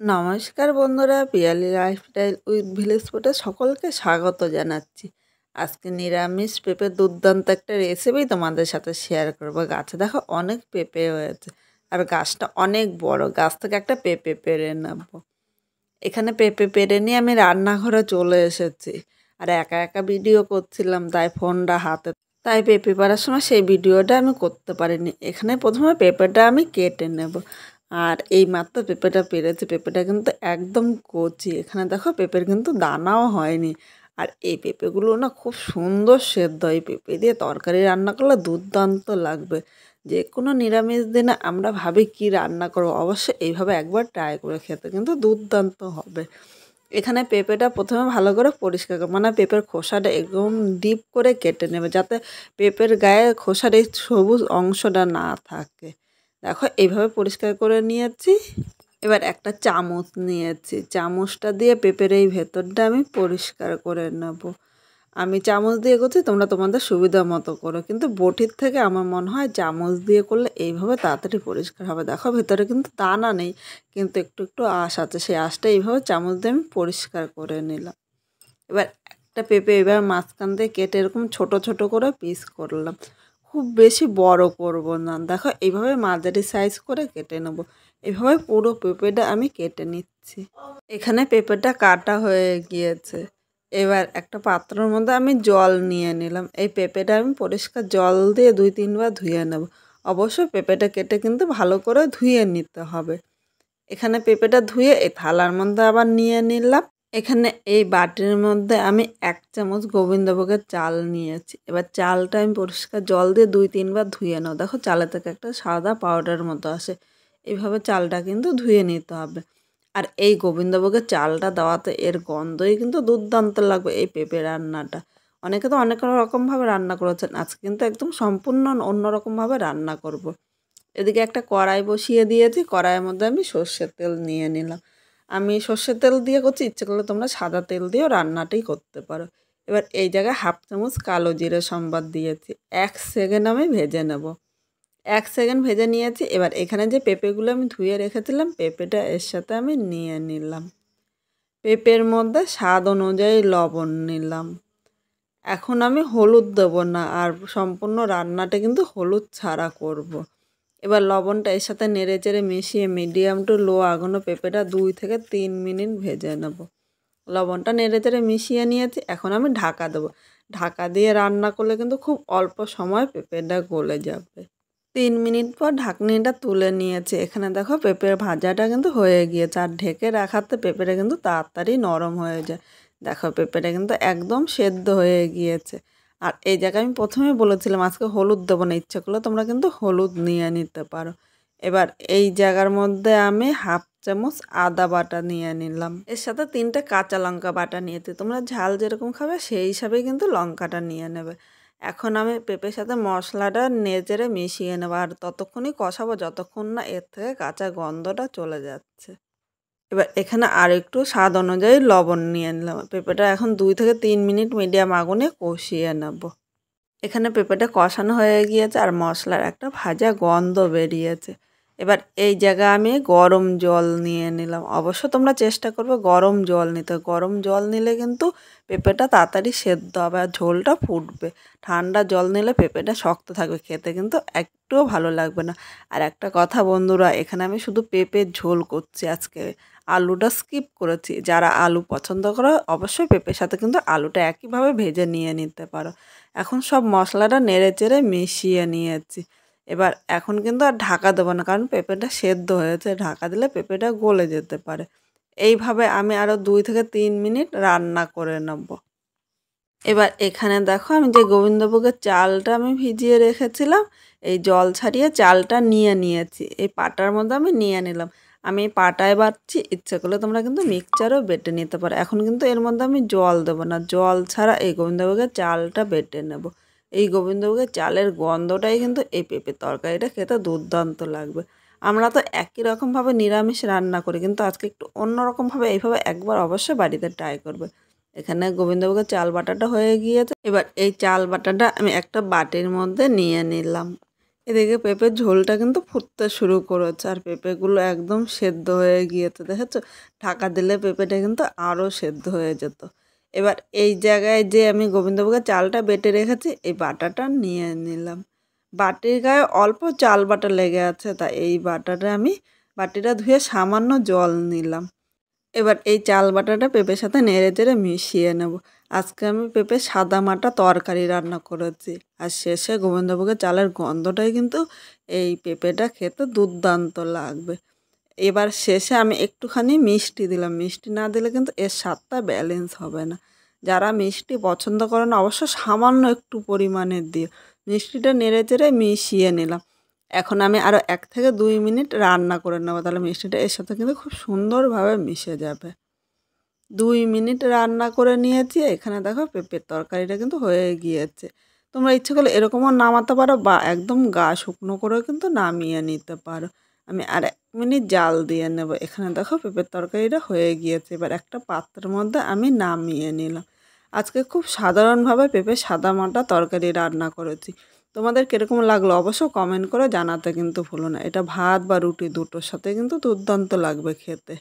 নমস্কার বন্ধুরা, Piyali lifestyle with village ফুডে সকলকে স্বাগত জানাচ্ছি। আজকে নিরামিষ পেঁপে দুর্দান্ত একটা রেসিপি তোমাদের সাথে শেয়ার করবো। গাছে দেখো অনেক পেঁপে হয়েছে, আর গাছটা অনেক বড়। গাছ থেকে একটা পেঁপে পেড়ে নেবো। এখানে পেঁপে পেড়ে নিয়ে আমি রান্নাঘরে চলে এসেছি, আর একা একা ভিডিও করছিলাম, তাই ফোনটা হাতে, তাই পেঁপে পাড়ার সময় সেই ভিডিওটা আমি করতে পারিনি। এখানে প্রথমে পেঁপেটা আমি কেটে নেব। আর এই মাত্র পেঁপেটা পেরেছি, পেঁপেটা কিন্তু একদম কচি। এখানে দেখো পেঁপের কিন্তু দানাও হয়নি। আর এই পেঁপেগুলো না খুব সুন্দর সেদ্ধ। এই পেঁপে দিয়ে তরকারি রান্না করলে দুর্দান্ত লাগবে। যে কোনো নিরামিষ দিনে আমরা ভাবি কি রান্না করবো, অবশ্যই এইভাবে একবার ট্রাই করে খেতে কিন্তু দুর্দান্ত হবে। এখানে পেঁপেটা প্রথমে ভালো করে পরিষ্কার করে, মানে পেঁপের খোসাটা একদম ডিপ করে কেটে নেবে, যাতে পেঁপের গায়ে খোসার এই সবুজ অংশটা না থাকে। দেখো এইভাবে পরিষ্কার করে নিয়েছি। এবার একটা চামচ নিয়েছি, চামচটা দিয়ে পেঁপের এই ভেতরটা আমি পরিষ্কার করে নেব। আমি চামচ দিয়ে করছি, তোমরা তোমাদের সুবিধা মতো করো, কিন্তু বটির থেকে আমার মনে হয় চামচ দিয়ে করলে এইভাবে তাড়াতাড়ি পরিষ্কার হবে। দেখো ভেতরে কিন্তু দানা নেই, কিন্তু একটু একটু আঁশ আছে, সেই আঁশটা এইভাবে চামচ দিয়ে আমি পরিষ্কার করে নিলাম। এবার একটা পেঁপে এবার মাঝখান দিয়ে কেটে এরকম ছোট ছোট করে পিস করলাম। খুব বেশি বড় করব না, দেখো এইভাবে মাঝারি সাইজ করে কেটে নেব। এইভাবে পুরো পেঁপেটা আমি কেটে নিচ্ছি। এখানে পেঁপেটা কাটা হয়ে গিয়েছে। এবার একটা পাত্রের মধ্যে আমি জল নিয়ে নিলাম। এই পেঁপেটা আমি পরিষ্কার জল দিয়ে 2-3 বার ধুয়ে নেব। অবশ্যই পেঁপেটা কেটে কিন্তু ভালো করে ধুয়ে নিতে হবে। এখানে পেঁপেটা ধুয়ে এই থালার মধ্যে আবার নিয়ে নিলাম। এখানে এই বাটির মধ্যে আমি 1 চামচ গোবিন্দভোগের চাল নিয়েছি। এবার চালটা আমি পরিষ্কার জল দিয়ে 2-3 বার ধুয়ে নেব। দেখো চালের থেকে একটা সাদা পাউডার মতো আসে, এইভাবে চালটা কিন্তু ধুয়ে নিতে হবে। আর এই গোবিন্দভোগের চালটা দেওয়াতে এর গন্ধই কিন্তু দুর্দান্ত লাগবে এই পেঁপে রান্নাটা। অনেকে তো অনেক রকমভাবে রান্না করেছেন, আজকে কিন্তু একদম সম্পূর্ণ অন্যরকমভাবে রান্না করব। এদিকে একটা কড়াই বসিয়ে দিয়েছি, কড়াইয়ের মধ্যে আমি সর্ষের তেল নিয়ে নিলাম। আমি সর্ষের তেল দিয়ে করছি, ইচ্ছে করলে তোমরা সাদা তেল দিয়েও রান্নাটাই করতে পারো। এবার এই জায়গায় 1/2 চামচ কালো জিরে সম্বাদ দিয়েছি। 1 সেকেন্ড আমি ভেজে নেব। 1 সেকেন্ড ভেজে নিয়েছি। এবার এখানে যে পেঁপেগুলো আমি ধুয়ে রেখেছিলাম, পেঁপেটা এর সাথে আমি নিয়ে নিলাম। পেঁপের মধ্যে স্বাদ অনুযায়ী লবণ নিলাম। এখন আমি হলুদ দেবো না, আর সম্পূর্ণ রান্নাটা কিন্তু হলুদ ছাড়া করব। এবার লবণটা এর সাথে নেড়ে চেড়ে মিশিয়ে মিডিয়াম টু লো আগুনে পেঁপেটা 2 থেকে 3 মিনিট ভেজে নেব। লবণটা নেড়ে চেড়ে মিশিয়ে নিয়েছি, এখন আমি ঢাকা দেবো। ঢাকা দিয়ে রান্না করলে কিন্তু খুব অল্প সময় পেঁপেটা গলে যাবে। 3 মিনিট পর ঢাকনিটা তুলে নিয়েছি। এখানে দেখো পেঁপের ভাজাটা কিন্তু হয়ে গিয়েছে, আর ঢেকে রাখাতে পেঁপেটা কিন্তু তাড়াতাড়ি নরম হয়ে যায়। দেখো পেঁপেটা কিন্তু একদম সেদ্ধ হয়ে গিয়েছে। আর এই জায়গায় আমি প্রথমেই বলেছিলাম আজকে হলুদ দেবো না, ইচ্ছা করলে তোমরা কিন্তু হলুদ নিয়ে নিতে পারো। এবার এই জায়গার মধ্যে আমি 1/2 চামচ আদা বাটা নিয়ে নিলাম। এর সাথে 3টে কাঁচা লঙ্কা বাটা নিয়েছি। তোমরা ঝাল যেরকম খাবে সেই হিসাবেই কিন্তু লঙ্কাটা নিয়ে নেবে। এখন আমি পেঁপের সাথে মশলাটা নেড়েচেড়ে মিশিয়ে নেবো, আর ততক্ষণই কষাবো যতক্ষণ না এর থেকে কাঁচা গন্ধটা চলে যাচ্ছে। এবার এখানে আর একটু স্বাদ অনুযায়ী লবণ নিয়ে নিলাম। পেঁপেটা এখন 2 থেকে 3 মিনিট মিডিয়াম আগুনে কষিয়ে নেব। এখানে পেঁপেটা কষানো হয়ে গিয়েছে, আর মশলার একটা ভাজা গন্ধ বেরিয়েছে। এবার এই জায়গায় আমি গরম জল নিয়ে নিলাম। অবশ্য তোমরা চেষ্টা করবে গরম জল নিতে। গরম জল নিলে কিন্তু পেঁপেটা তাড়াতাড়ি সেদ্ধ হবে আর ঝোলটা ফুটবে। ঠান্ডা জল নিলে পেঁপেটা শক্ত থাকবে, খেতে কিন্তু একটুও ভালো লাগবে না। আর একটা কথা বন্ধুরা, এখানে আমি শুধু পেঁপের ঝোল করছি আজকে, আলুটা স্কিপ করেছি। যারা আলু পছন্দ করো অবশ্যই পেঁপের সাথে কিন্তু আলুটা একইভাবে ভেজে নিয়ে নিতে পারো। এখন সব মশলাটা নেড়ে চেড়ে মিশিয়ে নিয়েছি। এবার এখন কিন্তু আর ঢাকা দেবো না, কারণ পেঁপেটা সেদ্ধ হয়েছে, ঢাকা দিলে পেঁপেটা গলে যেতে পারে। এইভাবে আমি আরও 2 থেকে 3 মিনিট রান্না করে নেব। এবার এখানে দেখো আমি যে গোবিন্দভোগের চালটা আমি ভিজিয়ে রেখেছিলাম, এই জল ছাড়িয়ে চালটা নিয়ে নিয়েছি। এই পাটার মধ্যে আমি নিয়ে নিলাম। আমি এই পাটায় বাটছি, ইচ্ছে করলে তোমরা কিন্তু মিক্সচারও বেটে নিতে পারো। এখন কিন্তু এর মধ্যে আমি জল দেবো না, জল ছাড়া এই গোবিন্দভোগের চালটা বেটে নেব। এই গোবিন্দভোগের চালের গন্ধটাই কিন্তু এই পেঁপের তরকারিটা খেতে দুর্দান্ত লাগবে। আমরা তো একই রকমভাবে নিরামিষ রান্না করি, কিন্তু আজকে একটু অন্যরকমভাবে এইভাবে একবার অবশ্যই বাড়িতে ট্রাই করবে। এখানে গোবিন্দভোগের চাল বাটাটা হয়ে গিয়েছে। এবার এই চাল বাটাটা আমি একটা বাটির মধ্যে নিয়ে নিলাম। এদিকে পেঁপের ঝোলটা কিন্তু ফুটতে শুরু করেছে আর পেঁপেগুলো একদম সেদ্ধ হয়ে গিয়েছে, দেখেছো? ঢাকা দিলে পেঁপেটা কিন্তু আরও সেদ্ধ হয়ে যেত। এবার এই জায়গায় যে আমি গোবিন্দভোগের চালটা বেটে রেখেছি এই বাটাটা নিয়ে নিলাম। বাটির গায়ে অল্প চাল বাটা লেগে আছে, তাই এই বাটিটা ধুয়ে সামান্য জল নিলাম। এবার এই চাল বাটাটা পেঁপের সাথে নেড়ে চেড়ে মিশিয়ে নেব। আজকে আমি পেঁপে সাদা মাটা তরকারি রান্না করেছি। আর শেষে গোবিন্দভোগের চালের গন্ধটাই কিন্তু এই পেঁপেটা খেতে দুর্দান্ত লাগবে। এবার শেষে আমি একটুখানি মিষ্টি দিলাম, মিষ্টি না দিলে কিন্তু এর স্বাদটা ব্যালেন্স হবে না। যারা মিষ্টি পছন্দ করে না অবশ্য সামান্য একটু পরিমাণে দিয়ে মিষ্টিটা নেড়ে চেড়ে মিশিয়ে নিলাম। এখন আমি আরও 1 থেকে 2 মিনিট রান্না করে নেব, তাহলে মিষ্টিটা এর সাথে কিন্তু খুব সুন্দরভাবে মিশে যাবে। 2 মিনিট রান্না করে নিয়েছি, এখানে দেখো পেঁপের তরকারিটা কিন্তু হয়ে গিয়েছে। তোমরা ইচ্ছে করলে এরকমও নামাতে পারো বা একদম গা শুকনো করেও কিন্তু নামিয়ে নিতে পারো। আমি আর 1 মিনিট জাল দিয়ে নেব। এখানে দেখো পেঁপের তরকারিটা হয়ে গিয়েছে। এবার একটা পাত্রের মধ্যে আমি নামিয়ে নিলাম। আজকে খুব সাধারণভাবে পেঁপে সাদামাটা তরকারি রান্না করেছি। তোমাদের কীরকম লাগলো অবশ্য কমেন্ট করে জানাতে কিন্তু ভুলো না। এটা ভাত বা রুটি দুটোর সাথে কিন্তু দুর্দান্ত লাগবে খেতে।